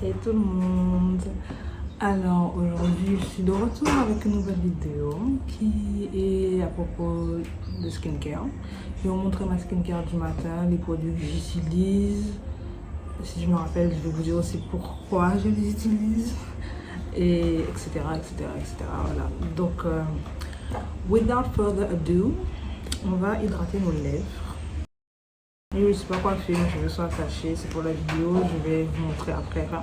Hey tout le monde. Alors aujourd'hui je suis de retour avec une nouvelle vidéo qui est à propos de skincare. Je vais vous montrer ma skincare du matin, les produits que j'utilise. Si je me rappelle, je vais vous dire aussi pourquoi je les utilise, et etc. Voilà. Donc without further ado, on va hydrater nos lèvres. Je ne sais pas quoi faire, je vais soit attacher, c'est pour la vidéo, je vais vous montrer après. Enfin,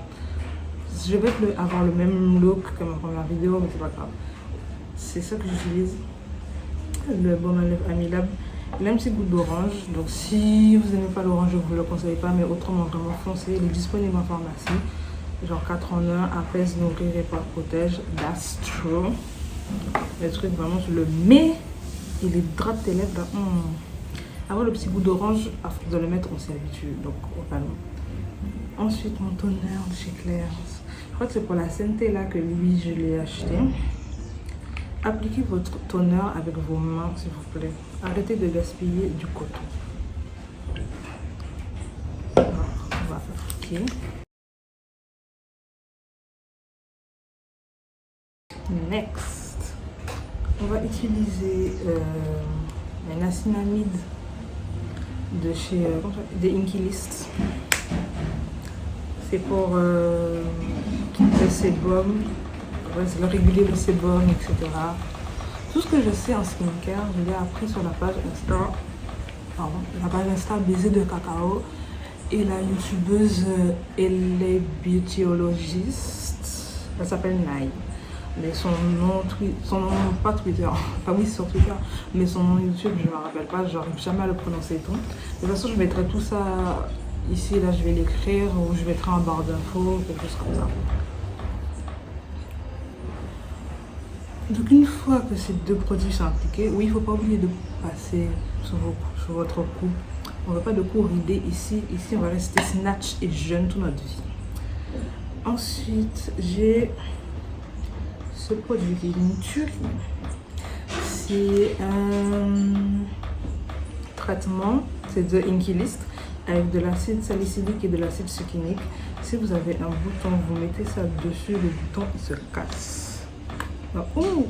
je vais avoir le même look que ma première vidéo, mais c'est pas grave. C'est ça que j'utilise, le baume à lèvres Amilab. Il a un petit goût d'orange, donc si vous n'aimez pas l'orange, je ne vous le conseille pas, mais autrement vraiment foncé. Il est disponible en pharmacie, genre 4 en 1, apaise, nourrit, répare, protège, that's true. Le truc vraiment, je le mets, il hydrate tes lèvres. Avoir le petit goût d'orange, à force de le mettre, on s'y habitue, donc au calme. Ensuite, mon toner de chez Claire's. Je crois que c'est pour la santé là que lui, je l'ai acheté. Appliquez votre toner avec vos mains, s'il vous plaît. Arrêtez de gaspiller du coton. Alors, on va appliquer. Next, on va utiliser un acinamide de chez des Inky List. C'est pour le sébum, le régulier de sébum, etc. Tout ce que je sais en skincare, je l'ai appris sur la page Insta Baiser de Cacao et la youtubeuse Elle Beautyologist. Elle s'appelle Naï. Mais son nom, pas Twitter, enfin oui sur Twitter, mais son nom YouTube, je ne me rappelle pas, j'arrive jamais à le prononcer tout. De toute façon, je mettrai tout ça ici, là je vais l'écrire, ou je mettrai en barre d'infos, quelque chose comme ça. Donc une fois que ces deux produits sont appliqués, oui, il ne faut pas oublier de passer sur votre cou. On ne veut pas de cou ridé ici, on va rester snatch et jeune toute notre vie. Ensuite, j'ai ce produit qui est une tuerie. C'est un traitement, c'est de Inky List avec de l'acide salicylique et de l'acide succinique. Si vous avez un bouton, vous mettez ça dessus, le bouton il se casse. Donc, oh,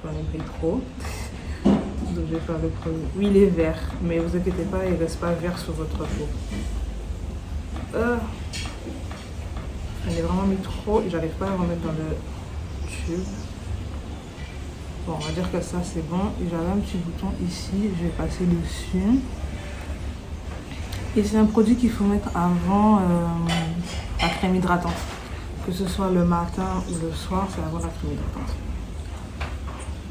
j'en ai pris trop. Donc je vais faire le premier. Oui, il est vert, mais vous inquiétez pas, il ne reste pas vert sur votre peau. J'en ai vraiment mis trop et j'arrive pas à le remettre dans le tube. Bon, on va dire que ça c'est bon. J'avais un petit bouton ici, je vais passer dessus. Et c'est un produit qu'il faut mettre avant la crème hydratante. Que ce soit le matin ou le soir, c'est avant la crème hydratante.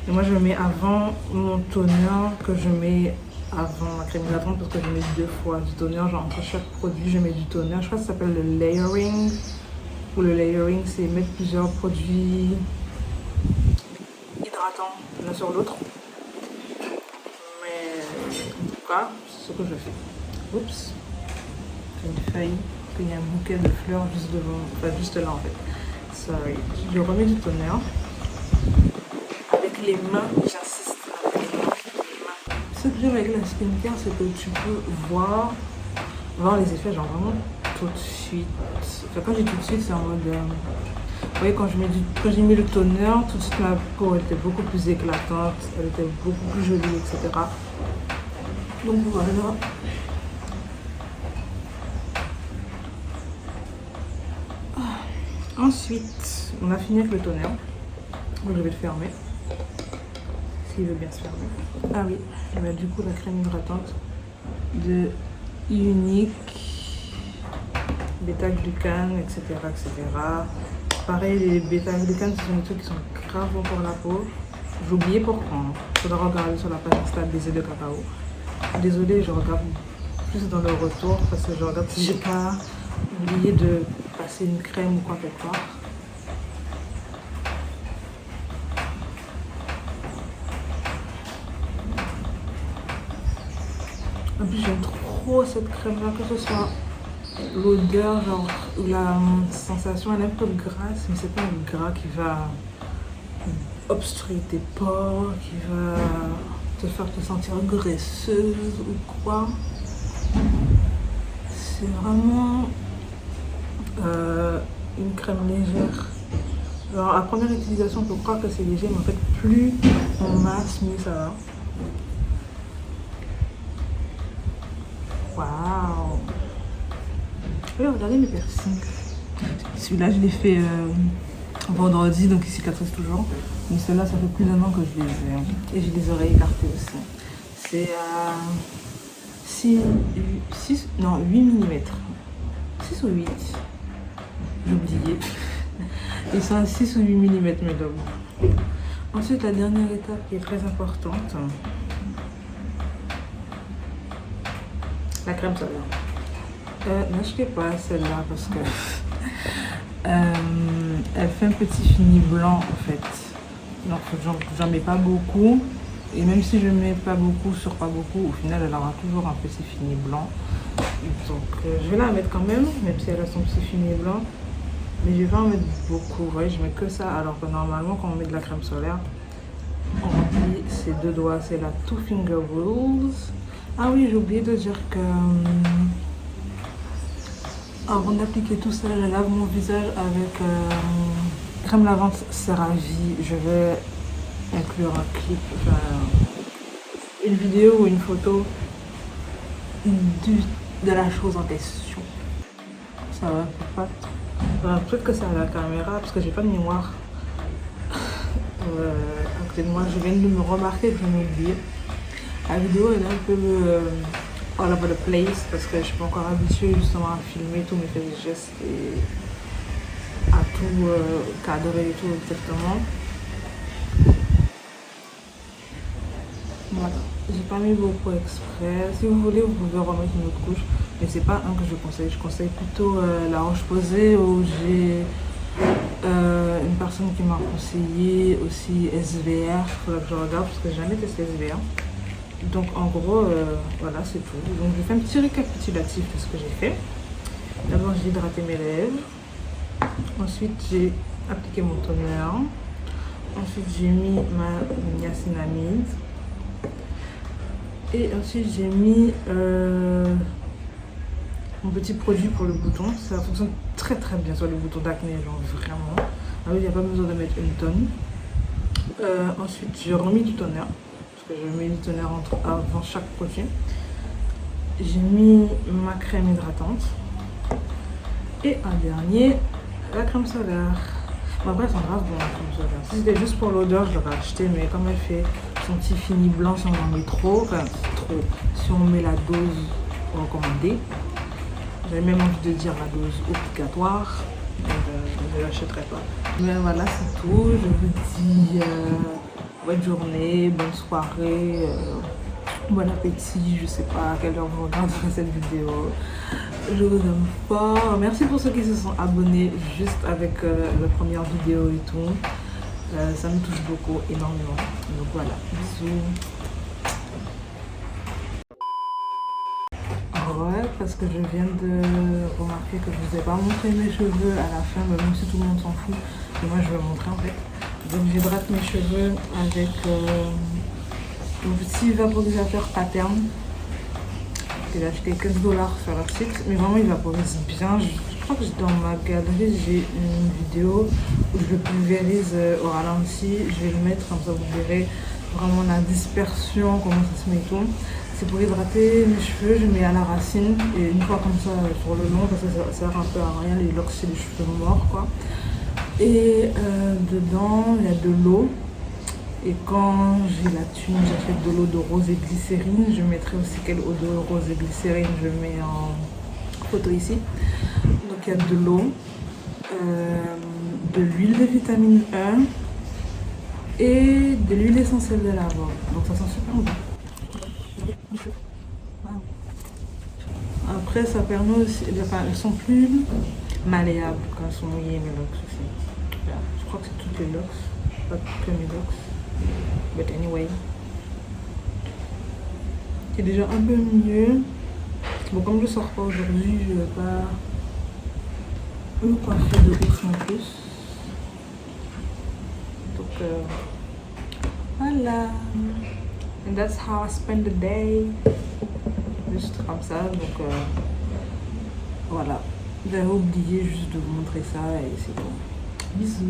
Et moi je mets avant mon toner que je mets avant la crème hydratante parce que je mets 2 fois du toner. Genre entre chaque produit je mets du toner. Je crois que ça s'appelle le layering. Ou le layering, c'est mettre plusieurs produits hydratants l'un sur l'autre. Mais en tout cas, c'est ce que je fais. Oups, j'ai une feuille, il y a un bouquet de fleurs juste devant, enfin juste là en fait. Sorry. Je remets du toner. Avec les mains, j'insiste avec les mains. Ce que j'aime avec la skincare, c'est que tu peux voir les effets, genre vraiment tout de suite. Enfin, quand j'ai tout de suite, c'est en mode. Vous voyez, quand j'ai mis le toner, tout de suite ma peau était beaucoup plus éclatante, elle était beaucoup plus jolie, etc. Donc voilà. Ensuite, on a fini avec le toner. Donc je vais le fermer. S'il veut bien se fermer. Ah oui, je vais du coup la crème hydratante de Unique, bêta-glucane, etc. Pareil, les bêta-glucanes, ce sont des trucs qui sont grave bons pour la peau. J'ai oublié pour quand. Il faudra regarder sur la page Insta Baiser de Cacao. Désolée, je regarde plus dans le retour parce que je regarde si j'ai pas oublié de passer une crème ou quoi quelque part. En plus, j'aime trop cette crème là, que ce soit l'odeur, genre la sensation, elle est un peu grasse, mais c'est pas un gras qui va obstruer tes pores, qui va te faire te sentir graisseuse ou quoi. C'est vraiment une crème légère. Alors à première utilisation, on peut croire que c'est léger, mais en fait, plus on masse, mieux ça va. Waouh! Regardez mes piercings. Celui-là, je l'ai fait vendredi, donc il cicatrise toujours. Mais ceux-là, ça fait plus d'un an que je les ai. Et j'ai les oreilles écartées aussi. C'est 8 mm. 6 ou 8. J'ai oublié. Ils sont à 6 ou 8 mm, mes doigts. Ensuite, la dernière étape qui est très importante, la crème solaire. N'achetez pas celle-là parce que elle fait un petit fini blanc en fait. Donc j'en mets pas beaucoup. Et même si je mets pas beaucoup sur pas beaucoup, au final elle aura toujours un petit fini blanc. Donc je vais la mettre quand même si elle a son petit fini blanc. Mais je vais pas en mettre beaucoup, vous voyez, je mets que ça. Alors que normalement quand on met de la crème solaire, on remplit ses deux doigts, c'est la Two Finger Rules. Ah oui, j'ai oublié de dire que avant d'appliquer tout ça, je lave mon visage avec crème lavante CeraVe. Je vais inclure un clip, une vidéo ou une photo de la chose en question. Ça va pas trop. Peut-être que c'est à la caméra parce que j'ai pas de miroir à côté de moi. Je viens de me remarquer que je m'ai oublié. La vidéo elle est un peu all over the place parce que je suis pas encore habituée justement à filmer tous mes faits et gestes et à tout cadrer et tout exactement. Voilà, j'ai pas mis beaucoup exprès. Si vous voulez, vous pouvez remettre une autre couche, mais c'est pas un que je conseille. Je conseille plutôt la Roche-Posay où j'ai une personne qui m'a conseillé aussi SVR. Il faudra que je regarde parce que j'ai jamais testé SVR. Donc en gros, voilà, c'est tout. Donc je fais un petit récapitulatif de ce que j'ai fait. D'abord, j'ai hydraté mes lèvres. Ensuite, j'ai appliqué mon toner. Ensuite, j'ai mis ma niacinamide. Et ensuite, j'ai mis mon petit produit pour le bouton. Ça fonctionne très très bien sur les boutons d'acné, genre vraiment. Ah oui, il n'y a pas besoin de mettre une tonne. Ensuite, j'ai remis du toner. Que je mets du toner avant chaque produit. J'ai mis ma crème hydratante et un dernier, la crème solaire. Bon, après, c'est grave bon la crème solaire. Si c'était juste pour l'odeur, je l'aurais acheté, mais comme elle fait son petit fini blanc, si on en met trop, si on met la dose recommandée, j'avais même envie de dire la dose obligatoire, je ne l'achèterai pas. Mais voilà, c'est tout. Je vous dis bonne journée, bonne soirée, bon appétit, je sais pas à quelle heure vous regardez cette vidéo. Je vous aime fort. Merci pour ceux qui se sont abonnés juste avec la première vidéo et tout. Ça me touche beaucoup, énormément. Donc voilà, bisous. Ouais, parce que je viens de remarquer que je vous ai pas montré mes cheveux à la fin, même si tout le monde s'en fout. Mais moi je vais montrer en fait. Donc j'hydrate mes cheveux avec un petit vaporisateur Pattern que j'ai acheté 15 $ sur leur site. Mais vraiment il vaporise bien. Je crois que dans ma galerie j'ai une vidéo où je le pulvérise au ralenti. Je vais le mettre comme ça vous verrez vraiment la dispersion, comment ça se met et tout. C'est pour hydrater mes cheveux, je mets à la racine et une fois comme ça sur le long parce que ça sert un peu à rien, les locks c'est les cheveux morts quoi. Et dedans, il y a de l'eau. Et quand j'ai la thune, j'achète de l'eau de rose et glycérine. Je mettrai aussi quelle eau de rose et glycérine je mets en photo ici. Donc il y a de l'eau, de l'huile de vitamine E et de l'huile essentielle de lavande. Donc ça sent super bon. Après, ça permet aussi, enfin, elles sont plus malléables quand elles sont mouillées, mes locks aussi. Je crois que c'est toutes les locks, pas que mes locks. But anyway. C'est déjà un peu mieux. Bon, comme je sors pas aujourd'hui, je vais pas me coiffer de ouf en plus. Donc, voilà. And that's how I spend the day. Juste comme ça, donc voilà. J'avais oublié juste de vous montrer ça et c'est tout. Bisous.